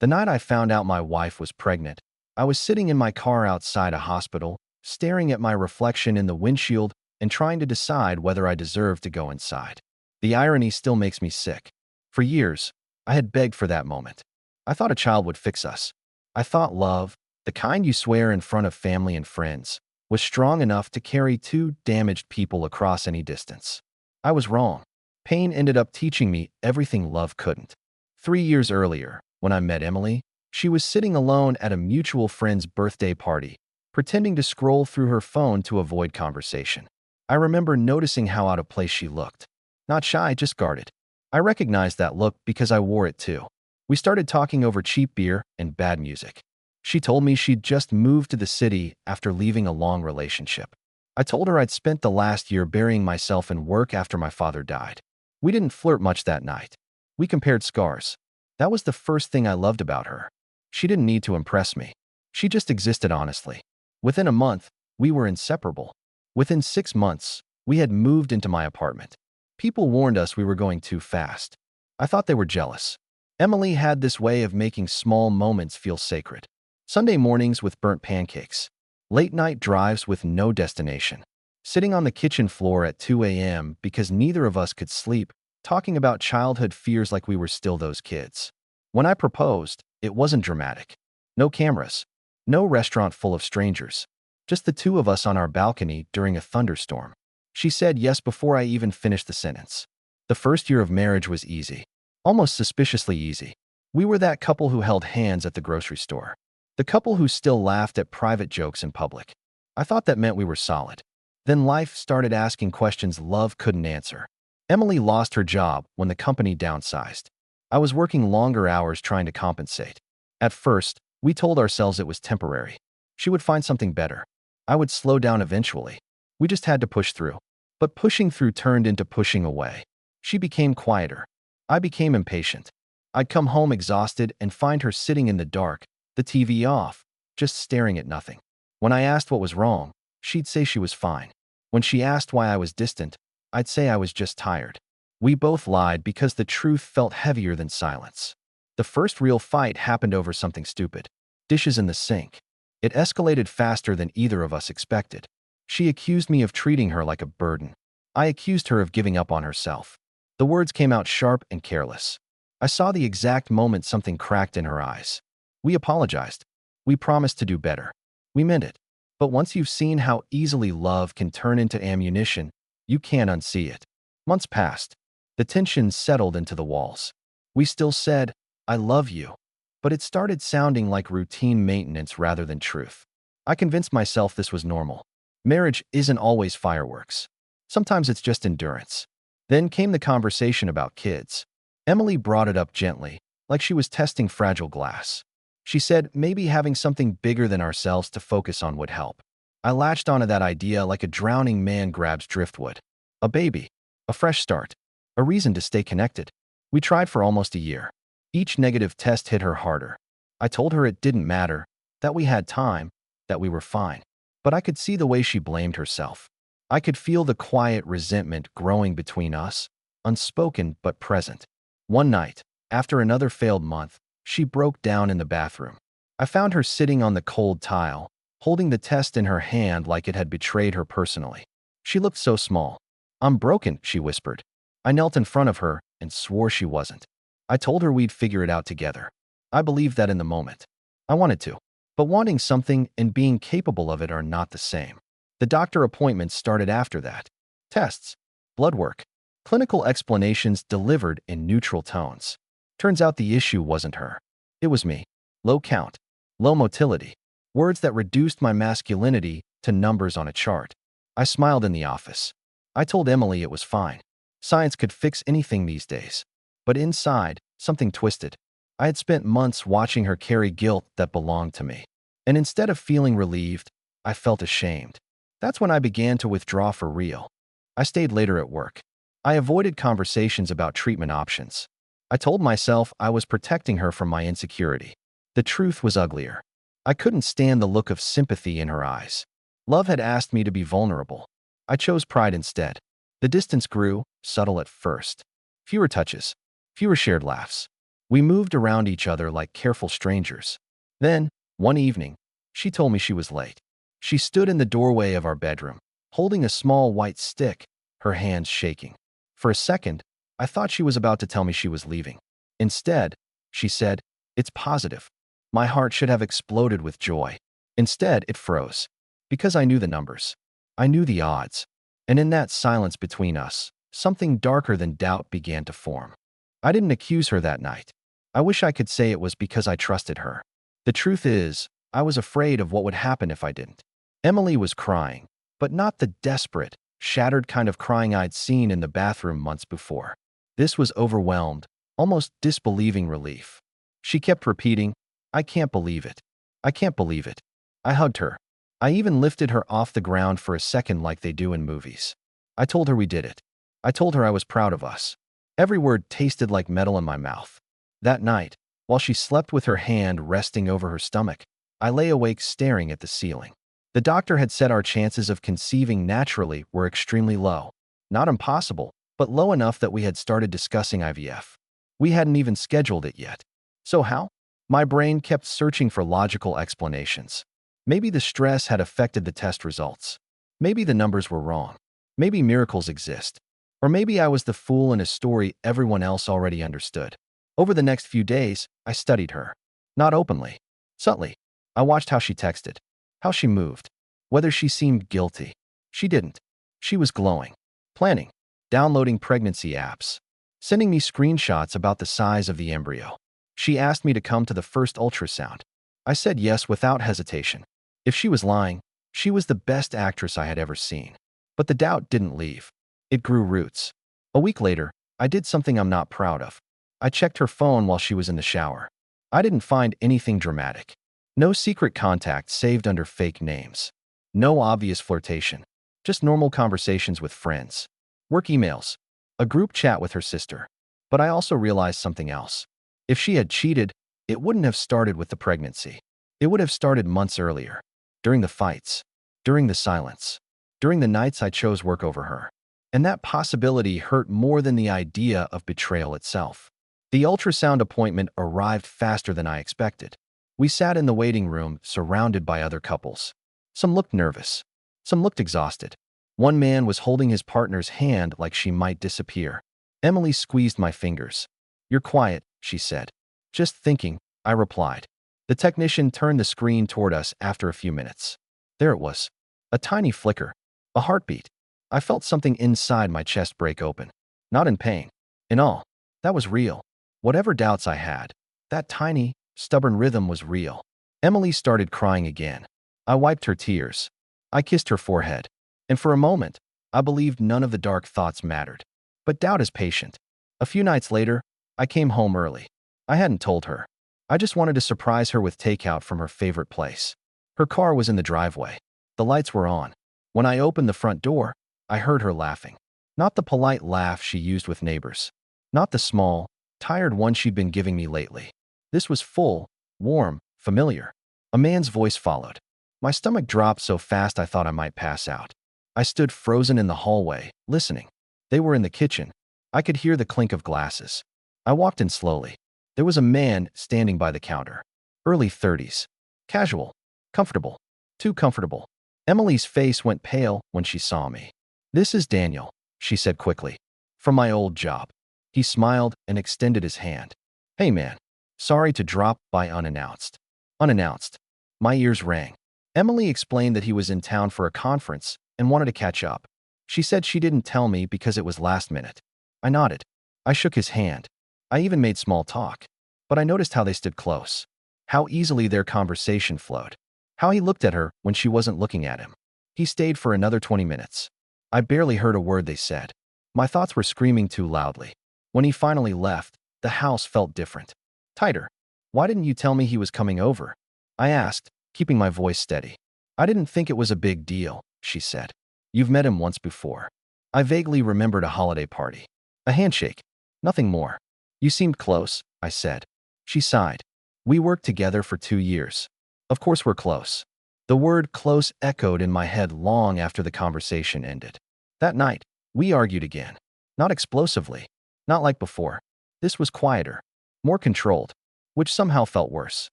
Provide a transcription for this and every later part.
The night I found out my wife was pregnant, I was sitting in my car outside a hospital, staring at my reflection in the windshield and trying to decide whether I deserved to go inside. The irony still makes me sick. For years, I had begged for that moment. I thought a child would fix us. I thought love, the kind you swear in front of family and friends, was strong enough to carry two damaged people across any distance. I was wrong. Pain ended up teaching me everything love couldn't. 3 years earlier, when I met Emily, she was sitting alone at a mutual friend's birthday party, pretending to scroll through her phone to avoid conversation. I remember noticing how out of place she looked. Not shy, just guarded. I recognized that look because I wore it too. We started talking over cheap beer and bad music. She told me she'd just moved to the city after leaving a long relationship. I told her I'd spent the last year burying myself in work after my father died. We didn't flirt much that night. We compared scars. That was the first thing I loved about her. She didn't need to impress me. She just existed honestly. Within a month, we were inseparable. Within 6 months, we had moved into my apartment. People warned us we were going too fast. I thought they were jealous. Emily had this way of making small moments feel sacred. Sunday mornings with burnt pancakes. Late-night drives with no destination. Sitting on the kitchen floor at 2 a.m. because neither of us could sleep, talking about childhood fears like we were still those kids. When I proposed, it wasn't dramatic. No cameras. No restaurant full of strangers. Just the two of us on our balcony during a thunderstorm. She said yes before I even finished the sentence. The first year of marriage was easy. Almost suspiciously easy. We were that couple who held hands at the grocery store. The couple who still laughed at private jokes in public. I thought that meant we were solid. Then life started asking questions love couldn't answer. Emily lost her job when the company downsized. I was working longer hours trying to compensate. At first, we told ourselves it was temporary. She would find something better. I would slow down eventually. We just had to push through. But pushing through turned into pushing away. She became quieter. I became impatient. I'd come home exhausted and find her sitting in the dark, the TV off, just staring at nothing. When I asked what was wrong, she'd say she was fine. When she asked why I was distant, I'd say I was just tired. We both lied because the truth felt heavier than silence. The first real fight happened over something stupid. Dishes in the sink. It escalated faster than either of us expected. She accused me of treating her like a burden. I accused her of giving up on herself. The words came out sharp and careless. I saw the exact moment something cracked in her eyes. We apologized. We promised to do better. We meant it. But once you've seen how easily love can turn into ammunition, you can't unsee it. Months passed. The tension settled into the walls. We still said, I love you. But it started sounding like routine maintenance rather than truth. I convinced myself this was normal. Marriage isn't always fireworks. Sometimes it's just endurance. Then came the conversation about kids. Emily brought it up gently, like she was testing fragile glass. She said maybe having something bigger than ourselves to focus on would help. I latched onto that idea like a drowning man grabs driftwood. A baby. A fresh start. A reason to stay connected. We tried for almost a year. Each negative test hit her harder. I told her it didn't matter, that we had time, that we were fine. But I could see the way she blamed herself. I could feel the quiet resentment growing between us, unspoken but present. One night, after another failed month, she broke down in the bathroom. I found her sitting on the cold tile, holding the test in her hand like it had betrayed her personally. She looked so small. I'm broken, she whispered. I knelt in front of her and swore she wasn't. I told her we'd figure it out together. I believed that in the moment. I wanted to. But wanting something and being capable of it are not the same. The doctor appointments started after that. Tests, blood work, clinical explanations delivered in neutral tones. Turns out the issue wasn't her. It was me. Low count, low motility, words that reduced my masculinity to numbers on a chart. I smiled in the office. I told Emily it was fine. Science could fix anything these days. But inside, something twisted. I had spent months watching her carry guilt that belonged to me. And instead of feeling relieved, I felt ashamed. That's when I began to withdraw for real. I stayed later at work. I avoided conversations about treatment options. I told myself I was protecting her from my insecurity. The truth was uglier. I couldn't stand the look of sympathy in her eyes. Love had asked me to be vulnerable. I chose pride instead. The distance grew, subtle at first. Fewer touches. Fewer shared laughs. We moved around each other like careful strangers. Then, one evening, she told me she was late. She stood in the doorway of our bedroom, holding a small white stick, her hands shaking. For a second, I thought she was about to tell me she was leaving. Instead, she said, "It's positive." My heart should have exploded with joy. Instead, it froze. Because I knew the numbers. I knew the odds. And in that silence between us, something darker than doubt began to form. I didn't accuse her that night. I wish I could say it was because I trusted her. The truth is, I was afraid of what would happen if I didn't. Emily was crying, but not the desperate, shattered kind of crying I'd seen in the bathroom months before. This was overwhelmed, almost disbelieving relief. She kept repeating, "I can't believe it. I can't believe it." I hugged her. I even lifted her off the ground for a second like they do in movies. I told her we did it. I told her I was proud of us. Every word tasted like metal in my mouth. That night, while she slept with her hand resting over her stomach, I lay awake staring at the ceiling. The doctor had said our chances of conceiving naturally were extremely low. Not impossible, but low enough that we had started discussing IVF. We hadn't even scheduled it yet. So how? My brain kept searching for logical explanations. Maybe the stress had affected the test results. Maybe the numbers were wrong. Maybe miracles exist. Or maybe I was the fool in a story everyone else already understood. Over the next few days, I studied her. Not openly. Subtly. I watched how she texted. How she moved. Whether she seemed guilty. She didn't. She was glowing. Planning. Downloading pregnancy apps. Sending me screenshots about the size of the embryo. She asked me to come to the first ultrasound. I said yes without hesitation. If she was lying, she was the best actress I had ever seen. But the doubt didn't leave. It grew roots. A week later, I did something I'm not proud of. I checked her phone while she was in the shower. I didn't find anything dramatic. No secret contacts saved under fake names. No obvious flirtation. Just normal conversations with friends. Work emails. A group chat with her sister. But I also realized something else. If she had cheated, it wouldn't have started with the pregnancy. It would have started months earlier. During the fights. During the silence. During the nights I chose work over her. And that possibility hurt more than the idea of betrayal itself. The ultrasound appointment arrived faster than I expected. We sat in the waiting room, surrounded by other couples. Some looked nervous. Some looked exhausted. One man was holding his partner's hand like she might disappear. Emily squeezed my fingers. "You're quiet," she said. "Just thinking," I replied. The technician turned the screen toward us after a few minutes. There it was. A tiny flicker. A heartbeat. I felt something inside my chest break open. Not in pain. In awe. That was real. Whatever doubts I had, that tiny, stubborn rhythm was real. Emily started crying again. I wiped her tears. I kissed her forehead. And for a moment, I believed none of the dark thoughts mattered. But doubt is patient. A few nights later, I came home early. I hadn't told her. I just wanted to surprise her with takeout from her favorite place. Her car was in the driveway. The lights were on. When I opened the front door, I heard her laughing. Not the polite laugh she used with neighbors. Not the small, tired one she'd been giving me lately. This was full, warm, familiar. A man's voice followed. My stomach dropped so fast I thought I might pass out. I stood frozen in the hallway, listening. They were in the kitchen. I could hear the clink of glasses. I walked in slowly. There was a man standing by the counter. Early 30s. Casual. Comfortable. Too comfortable. Emily's face went pale when she saw me. "This is Daniel," she said quickly. "From my old job." He smiled and extended his hand. "Hey man. Sorry to drop by unannounced." Unannounced. My ears rang. Emily explained that he was in town for a conference and wanted to catch up. She said she didn't tell me because it was last minute. I nodded. I shook his hand. I even made small talk. But I noticed how they stood close. How easily their conversation flowed. How he looked at her when she wasn't looking at him. He stayed for another 20 minutes. I barely heard a word they said. My thoughts were screaming too loudly. When he finally left, the house felt different. Tighter. "Why didn't you tell me he was coming over?" I asked, keeping my voice steady. "I didn't think it was a big deal," she said. "You've met him once before." I vaguely remembered a holiday party. A handshake. Nothing more. "You seemed close," I said. She sighed. "We worked together for 2 years. Of course we're close." The word close echoed in my head long after the conversation ended. That night, we argued again. Not explosively. Not like before. This was quieter. more controlled, which somehow felt worse.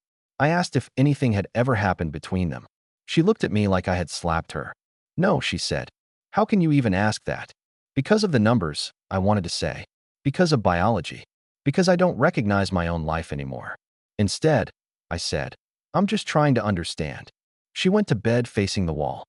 I asked if anything had ever happened between them. She looked at me like I had slapped her. No, she said. How can you even ask that? Because of the numbers, I wanted to say. Because of biology. Because I don't recognize my own life anymore. Instead, I said, I'm just trying to understand. She went to bed facing the wall.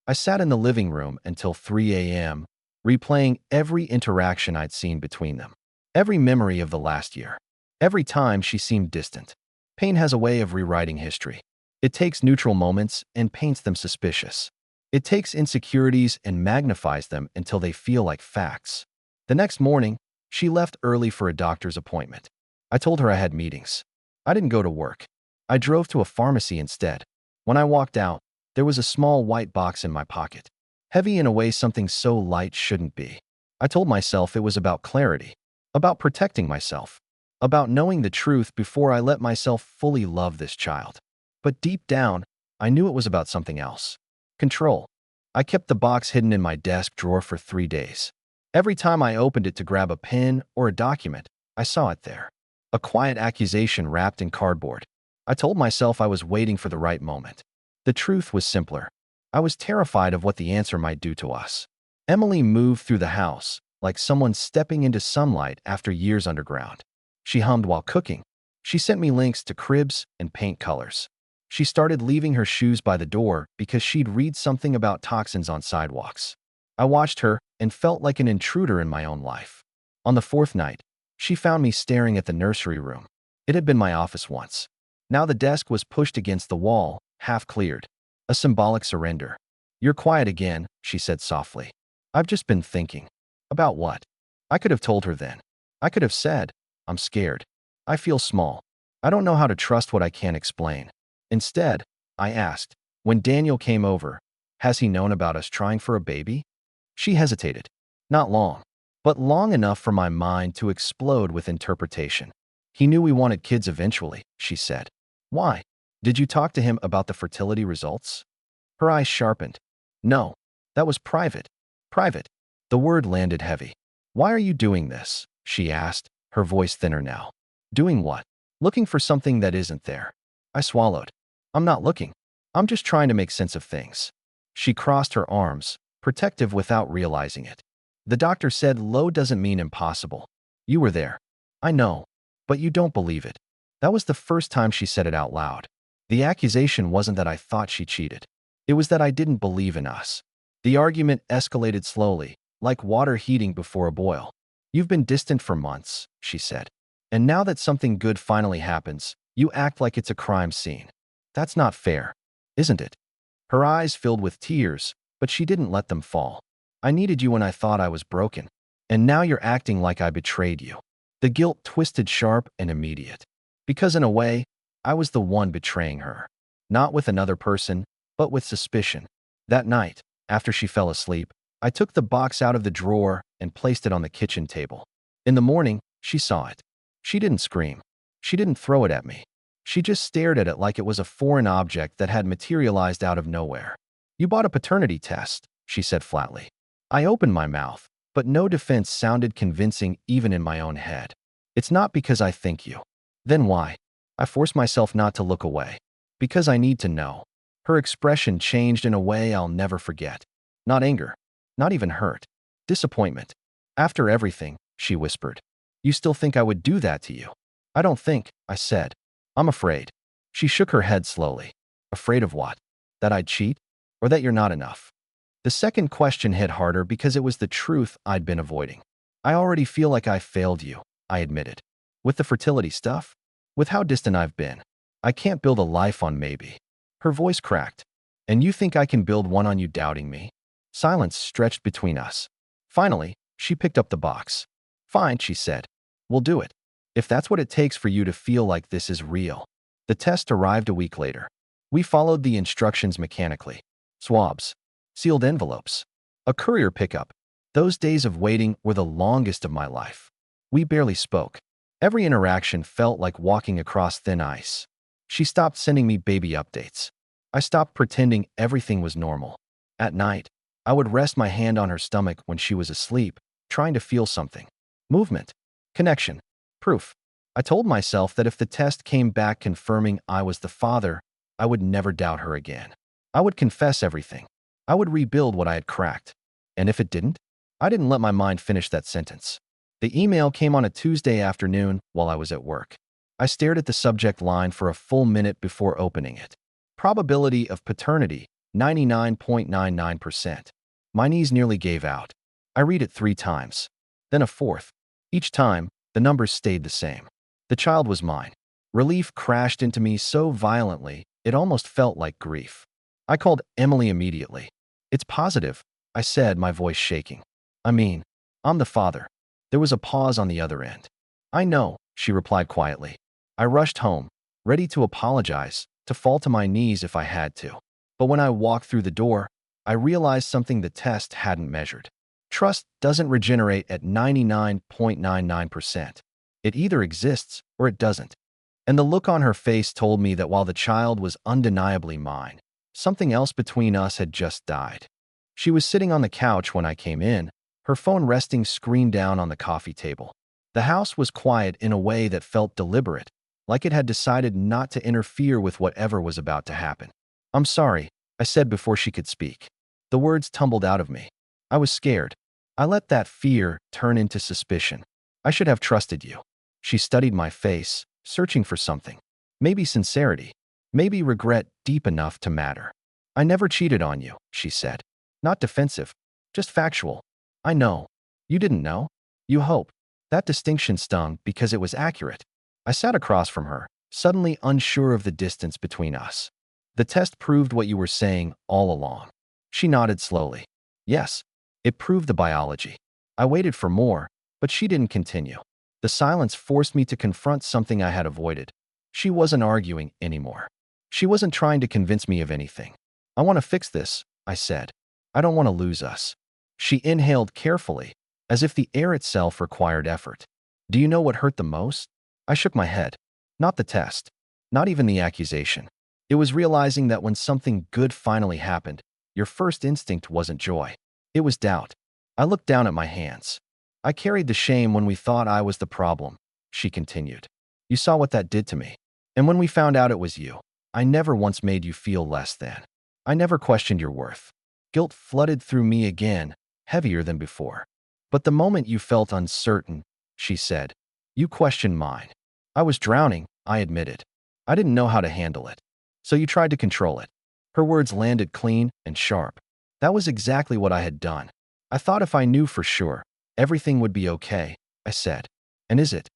I sat in the living room until 3 a.m., replaying every interaction I'd seen between them. Every memory of the last year. Every time she seemed distant. Pain has a way of rewriting history. It takes neutral moments and paints them suspicious. It takes insecurities and magnifies them until they feel like facts. The next morning, she left early for a doctor's appointment. I told her I had meetings. I didn't go to work. I drove to a pharmacy instead. When I walked out, there was a small white box in my pocket. Heavy in a way something so light shouldn't be. I told myself it was about clarity, about protecting myself, about knowing the truth before I let myself fully love this child. But deep down, I knew it was about something else. Control. I kept the box hidden in my desk drawer for 3 days. Every time I opened it to grab a pen or a document, I saw it there. A quiet accusation wrapped in cardboard. I told myself I was waiting for the right moment. The truth was simpler. I was terrified of what the answer might do to us. Emily moved through the house, like someone stepping into sunlight after years underground. She hummed while cooking. She sent me links to cribs and paint colors. She started leaving her shoes by the door because she'd read something about toxins on sidewalks. I watched her and felt like an intruder in my own life. On the 4th night, she found me staring at the nursery room. It had been my office once. Now the desk was pushed against the wall, half cleared. A symbolic surrender. You're quiet again, she said softly. I've just been thinking. About what? I could have told her then. I could have said, I'm scared. I feel small. I don't know how to trust what I can't explain. Instead, I asked, when Daniel came over, has he known about us trying for a baby? She hesitated. Not long, but long enough for my mind to explode with interpretation. He knew we wanted kids eventually, she said. Why? Did you talk to him about the fertility results? Her eyes sharpened. No, that was private. Private. The word landed heavy. Why are you doing this? She asked, her voice thinner now. Doing what? Looking for something that isn't there. I swallowed. I'm not looking. I'm just trying to make sense of things. She crossed her arms, protective without realizing it. The doctor said low doesn't mean impossible. You were there. I know, but you don't believe it. That was the first time she said it out loud. The accusation wasn't that I thought she cheated. It was that I didn't believe in us. The argument escalated slowly, like water heating before a boil. You've been distant for months, she said. And now that something good finally happens, you act like it's a crime scene. That's not fair, isn't it? Her eyes filled with tears, but she didn't let them fall. I needed you when I thought I was broken. And now you're acting like I betrayed you. The guilt twisted sharp and immediate. Because in a way, I was the one betraying her. Not with another person, but with suspicion. That night, after she fell asleep, I took the box out of the drawer and placed it on the kitchen table. In the morning, she saw it. She didn't scream. She didn't throw it at me. She just stared at it like it was a foreign object that had materialized out of nowhere. You bought a paternity test, she said flatly. I opened my mouth, but no defense sounded convincing even in my own head. It's not because I think you. Then why? I force myself not to look away. Because I need to know. Her expression changed in a way I'll never forget. Not anger. Not even hurt. Disappointment. After everything, she whispered. You still think I would do that to you? I don't think, I said. I'm afraid. She shook her head slowly. Afraid of what? That I'd cheat? Or that you're not enough? The second question hit harder because it was the truth I'd been avoiding. I already feel like I failed you, I admitted. With the fertility stuff? With how distant I've been. I can't build a life on maybe. Her voice cracked. And you think I can build one on you doubting me? Silence stretched between us. Finally, she picked up the box. Fine, she said. We'll do it. If that's what it takes for you to feel like this is real. The test arrived a week later. We followed the instructions mechanically. Swabs. Sealed envelopes. A courier pickup. Those days of waiting were the longest of my life. We barely spoke. Every interaction felt like walking across thin ice. She stopped sending me baby updates. I stopped pretending everything was normal. At night, I would rest my hand on her stomach when she was asleep, trying to feel something. Movement. Connection. Proof. I told myself that if the test came back confirming I was the father, I would never doubt her again. I would confess everything. I would rebuild what I had cracked. And if it didn't? I didn't let my mind finish that sentence. The email came on a Tuesday afternoon while I was at work. I stared at the subject line for a full minute before opening it. Probability of paternity, 99.99%. My knees nearly gave out. I read it 3 times. Then a fourth. Each time, the numbers stayed the same. The child was mine. Relief crashed into me so violently, it almost felt like grief. I called Emily immediately. "It's positive," I said, my voice shaking. "I mean, I'm the father." There was a pause on the other end. "I know," she replied quietly. I rushed home, ready to apologize, to fall to my knees if I had to. But when I walked through the door, I realized something the test hadn't measured. Trust doesn't regenerate at 99.99%. It either exists or it doesn't. And the look on her face told me that while the child was undeniably mine, something else between us had just died. She was sitting on the couch when I came in, her phone resting screen down on the coffee table. The house was quiet in a way that felt deliberate, like it had decided not to interfere with whatever was about to happen. "I'm sorry," I said before she could speak. The words tumbled out of me. I was scared. I let that fear turn into suspicion. "I should have trusted you." She studied my face, searching for something. Maybe sincerity. Maybe regret deep enough to matter. "I never cheated on you," she said. "Not defensive, just factual." "I know. You didn't know. You hope." That distinction stung because it was accurate. I sat across from her, suddenly unsure of the distance between us. "The test proved what you were saying all along." She nodded slowly. "Yes, it proved the biology." I waited for more, but she didn't continue. The silence forced me to confront something I had avoided. She wasn't arguing anymore. She wasn't trying to convince me of anything. "I want to fix this," I said. "I don't want to lose us." She inhaled carefully, as if the air itself required effort. "Do you know what hurt the most?" I shook my head. Not the test. Not even the accusation. It was realizing that when something good finally happened, your first instinct wasn't joy. It was doubt. I looked down at my hands. "I carried the shame when we thought I was the problem," she continued. "You saw what that did to me. And when we found out it was you, I never once made you feel less than. I never questioned your worth." Guilt flooded through me again, heavier than before. "But the moment you felt uncertain," she said, "you questioned mine." "I was drowning," I admitted. "I didn't know how to handle it. So you tried to control it." Her words landed clean and sharp. That was exactly what I had done. "I thought if I knew for sure, everything would be okay," I said. "And is it?"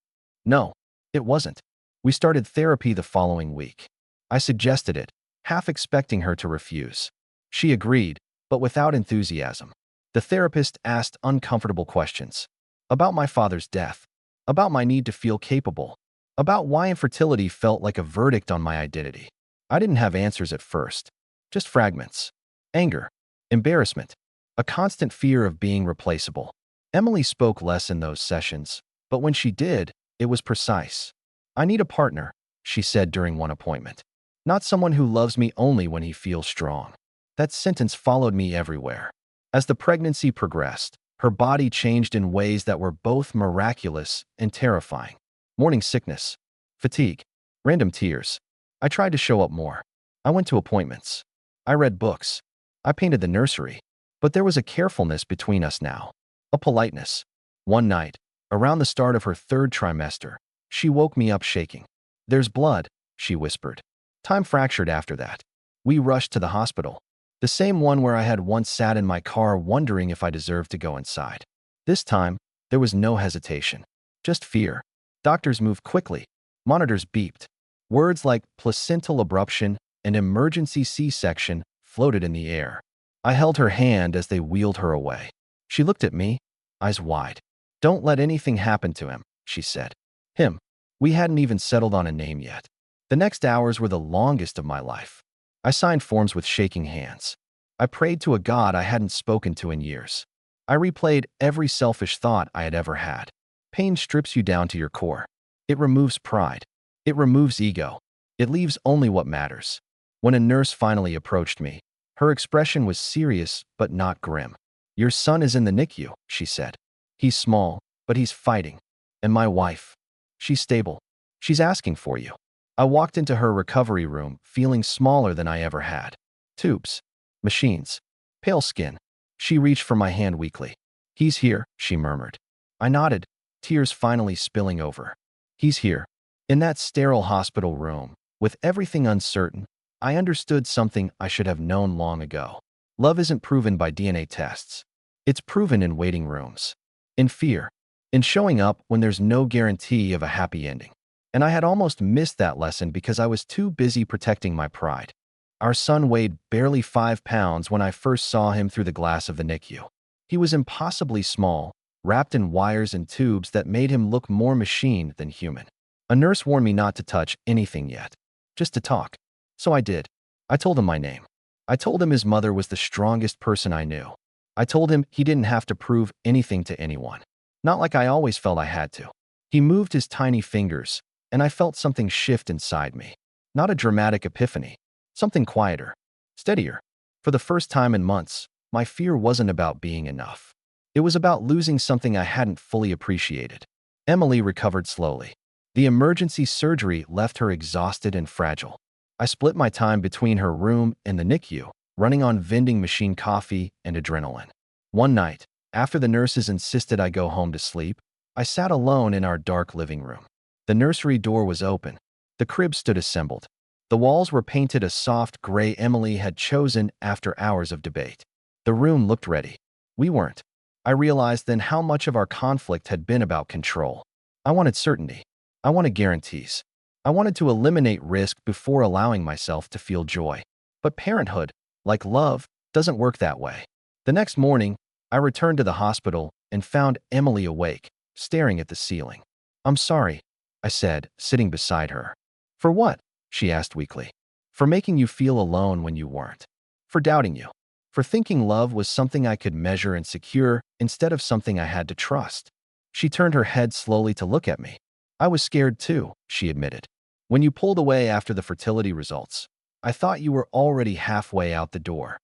"No, it wasn't." We started therapy the following week. I suggested it, half expecting her to refuse. She agreed, but without enthusiasm. The therapist asked uncomfortable questions. About my father's death. About my need to feel capable. About why infertility felt like a verdict on my identity. I didn't have answers at first. Just fragments. Anger. Embarrassment. A constant fear of being replaceable. Emily spoke less in those sessions, but when she did, it was precise. "I need a partner," she said during one appointment. "Not someone who loves me only when he feels strong." That sentence followed me everywhere. As the pregnancy progressed, her body changed in ways that were both miraculous and terrifying. Morning sickness, fatigue, random tears. I tried to show up more. I went to appointments. I read books. I painted the nursery. But there was a carefulness between us now. A politeness. One night, around the start of her 3rd trimester, she woke me up shaking. "There's blood," she whispered. Time fractured after that. We rushed to the hospital. The same one where I had once sat in my car wondering if I deserved to go inside. This time, there was no hesitation. Just fear. Doctors moved quickly. Monitors beeped. Words like placental abruption and emergency C-section floated in the air. I held her hand as they wheeled her away. She looked at me, eyes wide. "Don't let anything happen to him," she said. Him. We hadn't even settled on a name yet. The next hours were the longest of my life. I signed forms with shaking hands. I prayed to a God I hadn't spoken to in years. I replayed every selfish thought I had ever had. Pain strips you down to your core. It removes pride. It removes ego. It leaves only what matters. When a nurse finally approached me, her expression was serious but not grim. "Your son is in the NICU," she said. "He's small, but he's fighting. And my wife. She's stable. She's asking for you. I walked into her recovery room, feeling smaller than I ever had. Tubes. Machines. Pale skin. She reached for my hand weakly. He's here, she murmured. I nodded, tears finally spilling over. He's here. In that sterile hospital room, with everything uncertain, I understood something I should have known long ago. Love isn't proven by DNA tests. It's proven in waiting rooms. In fear. In showing up when there's no guarantee of a happy ending. And I had almost missed that lesson because I was too busy protecting my pride. Our son weighed barely 5 pounds when I first saw him through the glass of the NICU. He was impossibly small, wrapped in wires and tubes that made him look more machine than human. A nurse warned me not to touch anything yet, just to talk. So I did. I told him my name. I told him his mother was the strongest person I knew. I told him he didn't have to prove anything to anyone. Not like I always felt I had to. He moved his tiny fingers, and I felt something shift inside me. Not a dramatic epiphany. Something quieter. Steadier. For the first time in months, my fear wasn't about being enough. It was about losing something I hadn't fully appreciated. Emily recovered slowly. The emergency surgery left her exhausted and fragile. I split my time between her room and the NICU, running on vending machine coffee and adrenaline. One night, after the nurses insisted I go home to sleep, I sat alone in our dark living room. The nursery door was open. The crib stood assembled. The walls were painted a soft gray Emily had chosen after hours of debate. The room looked ready. We weren't. I realized then how much of our conflict had been about control. I wanted certainty. I wanted guarantees. I wanted to eliminate risk before allowing myself to feel joy. But parenthood, like love, doesn't work that way. The next morning, I returned to the hospital and found Emily awake, staring at the ceiling. I'm sorry, I said, sitting beside her. For what? She asked weakly. For making you feel alone when you weren't. For doubting you. For thinking love was something I could measure and secure instead of something I had to trust. She turned her head slowly to look at me. I was scared too, she admitted. When you pulled away after the fertility results, I thought you were already halfway out the door.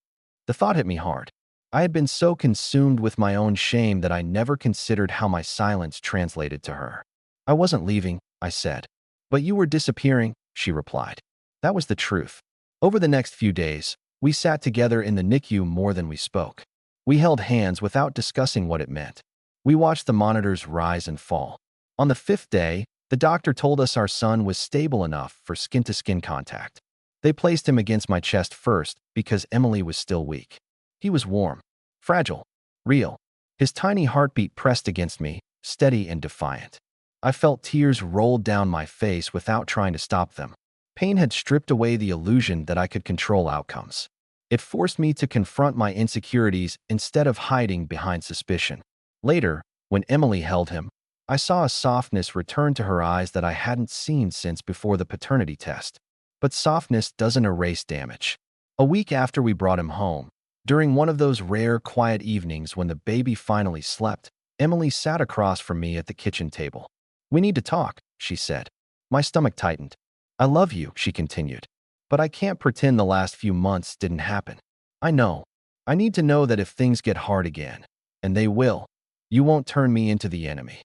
The thought hit me hard. I had been so consumed with my own shame that I never considered how my silence translated to her. I wasn't leaving, I said. But you were disappearing, she replied. That was the truth. Over the next few days, we sat together in the NICU more than we spoke. We held hands without discussing what it meant. We watched the monitors rise and fall. On the 5th day, the doctor told us our son was stable enough for skin-to-skin contact. They placed him against my chest first because Emily was still weak. He was warm, fragile, real. His tiny heartbeat pressed against me, steady and defiant. I felt tears roll down my face without trying to stop them. Pain had stripped away the illusion that I could control outcomes. It forced me to confront my insecurities instead of hiding behind suspicion. Later, when Emily held him, I saw a softness return to her eyes that I hadn't seen since before the paternity test. But softness doesn't erase damage. A week after we brought him home, during one of those rare, quiet evenings when the baby finally slept, Emily sat across from me at the kitchen table. We need to talk, she said. My stomach tightened. I love you, she continued. But I can't pretend the last few months didn't happen. I know. I need to know that if things get hard again, and they will, you won't turn me into the enemy.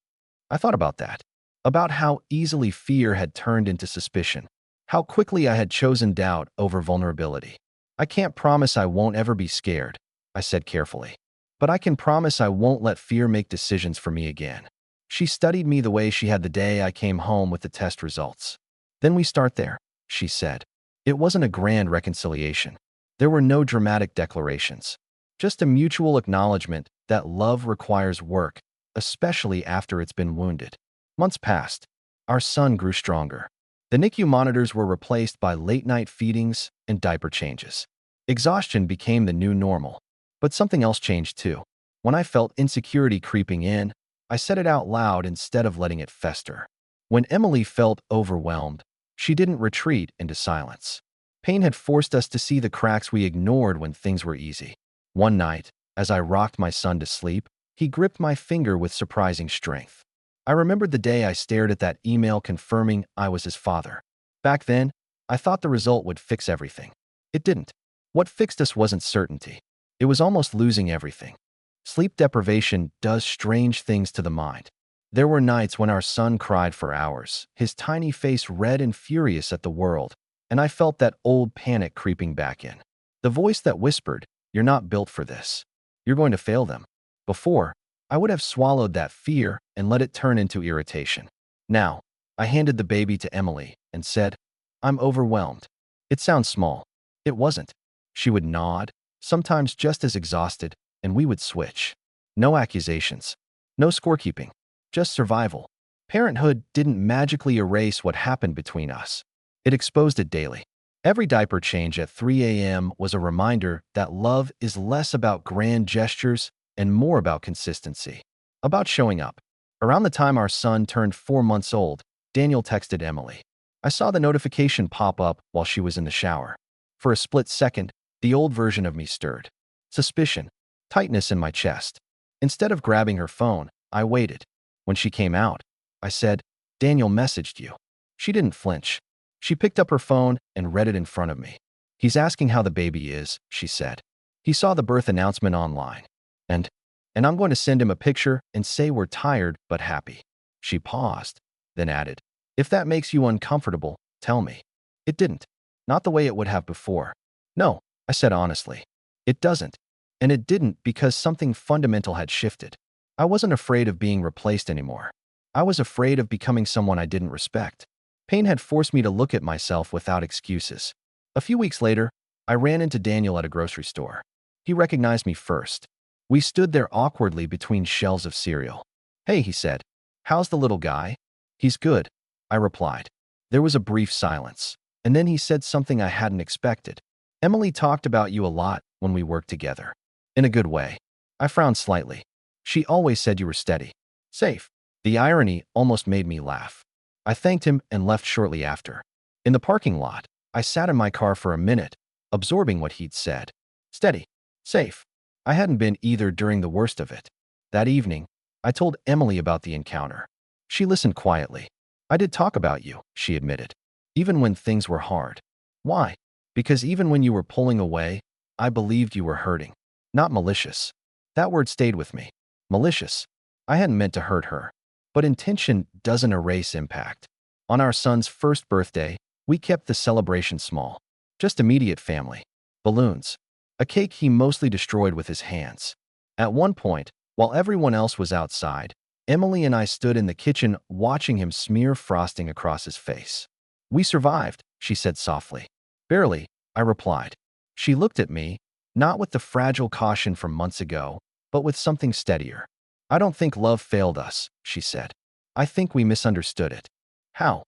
I thought about that. About how easily fear had turned into suspicion. How quickly I had chosen doubt over vulnerability. I can't promise I won't ever be scared, I said carefully. But I can promise I won't let fear make decisions for me again. She studied me the way she had the day I came home with the test results. Then we start there, she said. It wasn't a grand reconciliation. There were no dramatic declarations. Just a mutual acknowledgement that love requires work, especially after it's been wounded. Months passed. Our son grew stronger. The NICU monitors were replaced by late-night feedings and diaper changes. Exhaustion became the new normal. But something else changed too. When I felt insecurity creeping in, I said it out loud instead of letting it fester. When Emily felt overwhelmed, she didn't retreat into silence. Pain had forced us to see the cracks we ignored when things were easy. One night, as I rocked my son to sleep, he gripped my finger with surprising strength. I remembered the day I stared at that email confirming I was his father. Back then, I thought the result would fix everything. It didn't. What fixed us wasn't certainty. It was almost losing everything. Sleep deprivation does strange things to the mind. There were nights when our son cried for hours, his tiny face red and furious at the world, and I felt that old panic creeping back in. The voice that whispered, "You're not built for this. You're going to fail them." Before, I would have swallowed that fear and let it turn into irritation. Now, I handed the baby to Emily and said, "I'm overwhelmed." It sounds small. It wasn't. She would nod, sometimes just as exhausted, and we would switch. No accusations. No scorekeeping. Just survival. Parenthood didn't magically erase what happened between us. It exposed it daily. Every diaper change at 3 a.m. was a reminder that love is less about grand gestures and more about consistency. About showing up. Around the time our son turned 4 months old, Daniel texted Emily. I saw the notification pop up while she was in the shower. For a split second, the old version of me stirred. Suspicion. Tightness in my chest. Instead of grabbing her phone, I waited. When she came out, I said, "Daniel messaged you." She didn't flinch. She picked up her phone and read it in front of me. "He's asking how the baby is," she said. "He saw the birth announcement online. And, and I'm going to send him a picture and say we're tired but happy." She paused, then added, "If that makes you uncomfortable, tell me." It didn't. Not the way it would have before. "No," I said honestly. "It doesn't." And it didn't because something fundamental had shifted. I wasn't afraid of being replaced anymore. I was afraid of becoming someone I didn't respect. Pain had forced me to look at myself without excuses. A few weeks later, I ran into Daniel at a grocery store. He recognized me first. We stood there awkwardly between shelves of cereal. "Hey," he said. "How's the little guy?" "He's good," I replied. There was a brief silence, and then he said something I hadn't expected. "Emily talked about you a lot when we worked together." "In a good way." I frowned slightly. "She always said you were steady. Safe." The irony almost made me laugh. I thanked him and left shortly after. In the parking lot, I sat in my car for a minute, absorbing what he'd said. Steady. Safe. I hadn't been either during the worst of it. That evening, I told Emily about the encounter. She listened quietly. "I did talk about you," she admitted. "Even when things were hard." "Why?" "Because even when you were pulling away, I believed you were hurting. Not malicious." That word stayed with me. Malicious. I hadn't meant to hurt her. But intention doesn't erase impact. On our son's first birthday, we kept the celebration small. Just immediate family. Balloons. A cake he mostly destroyed with his hands. At one point, while everyone else was outside, Emily and I stood in the kitchen watching him smear frosting across his face. "We survived," she said softly. "Barely," I replied. She looked at me, not with the fragile caution from months ago, but with something steadier. "I don't think love failed us," she said. "I think we misunderstood it." "How?"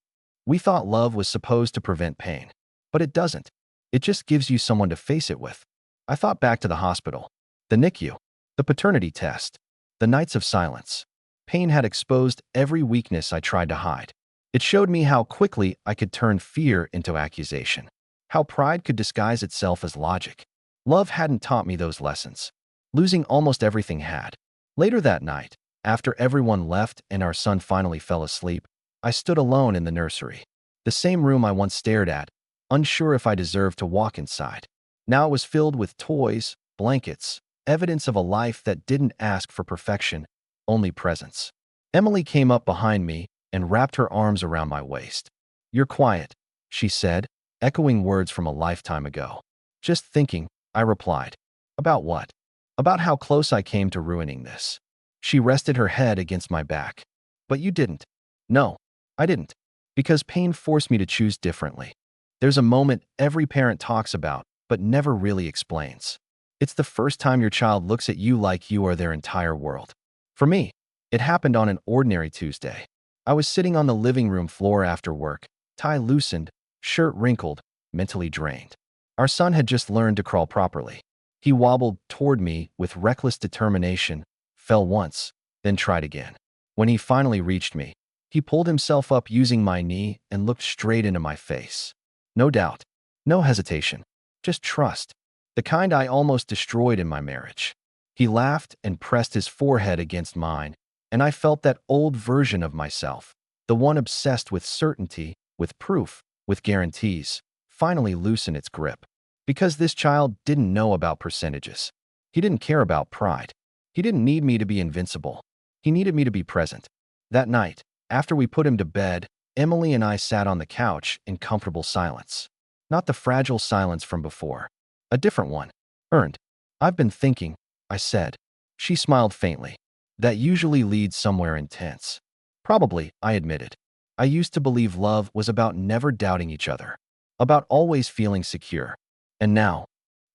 "We thought love was supposed to prevent pain. But it doesn't. It just gives you someone to face it with." I thought back to the hospital, the NICU, the paternity test, the nights of silence. Pain had exposed every weakness I tried to hide. It showed me how quickly I could turn fear into accusation, how pride could disguise itself as logic. Love hadn't taught me those lessons. Losing almost everything had. Later that night, after everyone left and our son finally fell asleep, I stood alone in the nursery. The same room I once stared at, unsure if I deserved to walk inside. Now it was filled with toys, blankets, evidence of a life that didn't ask for perfection, only presence. Emily came up behind me and wrapped her arms around my waist. "You're quiet," she said, echoing words from a lifetime ago. "Just thinking," I replied. "About what?" "About how close I came to ruining this." She rested her head against my back. "But you didn't." "No, I didn't. Because pain forced me to choose differently." There's a moment every parent talks about, but never really explains. It's the first time your child looks at you like you are their entire world. For me, it happened on an ordinary Tuesday. I was sitting on the living room floor after work, tie loosened, shirt wrinkled, mentally drained. Our son had just learned to crawl properly. He wobbled toward me with reckless determination, fell once, then tried again. When he finally reached me, he pulled himself up using my knee and looked straight into my face. No doubt, no hesitation, just trust, the kind I almost destroyed in my marriage. He laughed and pressed his forehead against mine, and I felt that old version of myself, the one obsessed with certainty, with proof, with guarantees, finally loosen its grip. Because this child didn't know about percentages. He didn't care about pride. He didn't need me to be invincible. He needed me to be present. That night, after we put him to bed, Emily and I sat on the couch in comfortable silence. Not the fragile silence from before. A different one. Earned. I've been thinking, I said. She smiled faintly. That usually leads somewhere intense. Probably, I admitted. I used to believe love was about never doubting each other, about always feeling secure. And now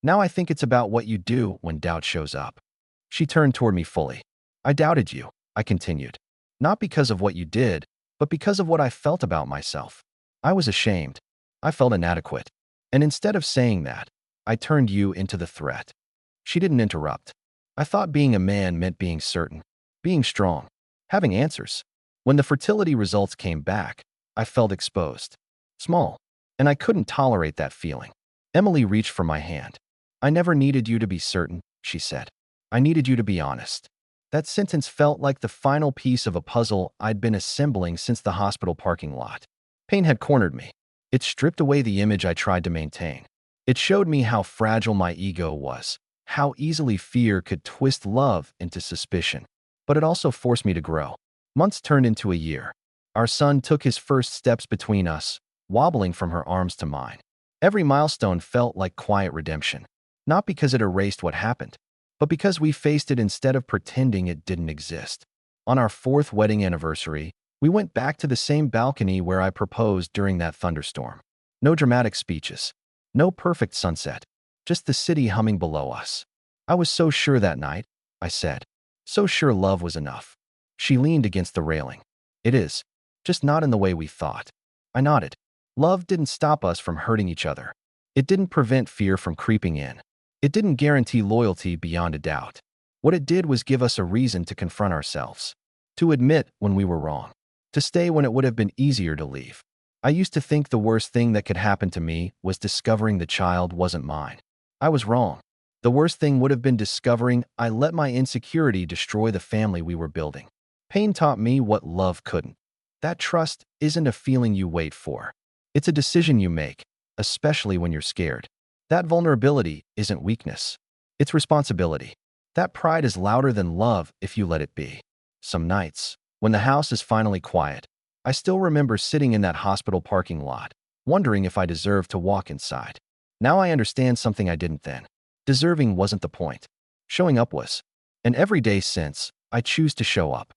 I think it's about what you do when doubt shows up. She turned toward me fully. I doubted you, I continued. Not because of what you did, but because of what I felt about myself. I was ashamed. I felt inadequate. And instead of saying that, I turned you into the threat. She didn't interrupt. I thought being a man meant being certain, being strong, having answers. When the fertility results came back, I felt exposed, small, and I couldn't tolerate that feeling. Emily reached for my hand. I never needed you to be certain, she said. I needed you to be honest. That sentence felt like the final piece of a puzzle I'd been assembling since the hospital parking lot. Pain had cornered me. It stripped away the image I tried to maintain. It showed me how fragile my ego was, how easily fear could twist love into suspicion. But it also forced me to grow. Months turned into a year. Our son took his first steps between us, wobbling from her arms to mine. Every milestone felt like quiet redemption, not because it erased what happened, but because we faced it instead of pretending it didn't exist. On our 4th wedding anniversary, we went back to the same balcony where I proposed during that thunderstorm. No dramatic speeches, no perfect sunset, just the city humming below us. I was so sure that night, I said. So sure love was enough. She leaned against the railing. It is, just not in the way we thought. I nodded. Love didn't stop us from hurting each other. It didn't prevent fear from creeping in. It didn't guarantee loyalty beyond a doubt. What it did was give us a reason to confront ourselves, to admit when we were wrong, to stay when it would have been easier to leave. I used to think the worst thing that could happen to me was discovering the child wasn't mine. I was wrong. The worst thing would have been discovering I let my insecurity destroy the family we were building. Pain taught me what love couldn't. That trust isn't a feeling you wait for. It's a decision you make, especially when you're scared. That vulnerability isn't weakness. It's responsibility. That pride is louder than love if you let it be. Some nights, when the house is finally quiet, I still remember sitting in that hospital parking lot, wondering if I deserved to walk inside. Now I understand something I didn't then. Deserving wasn't the point. Showing up was. And every day since, I choose to show up.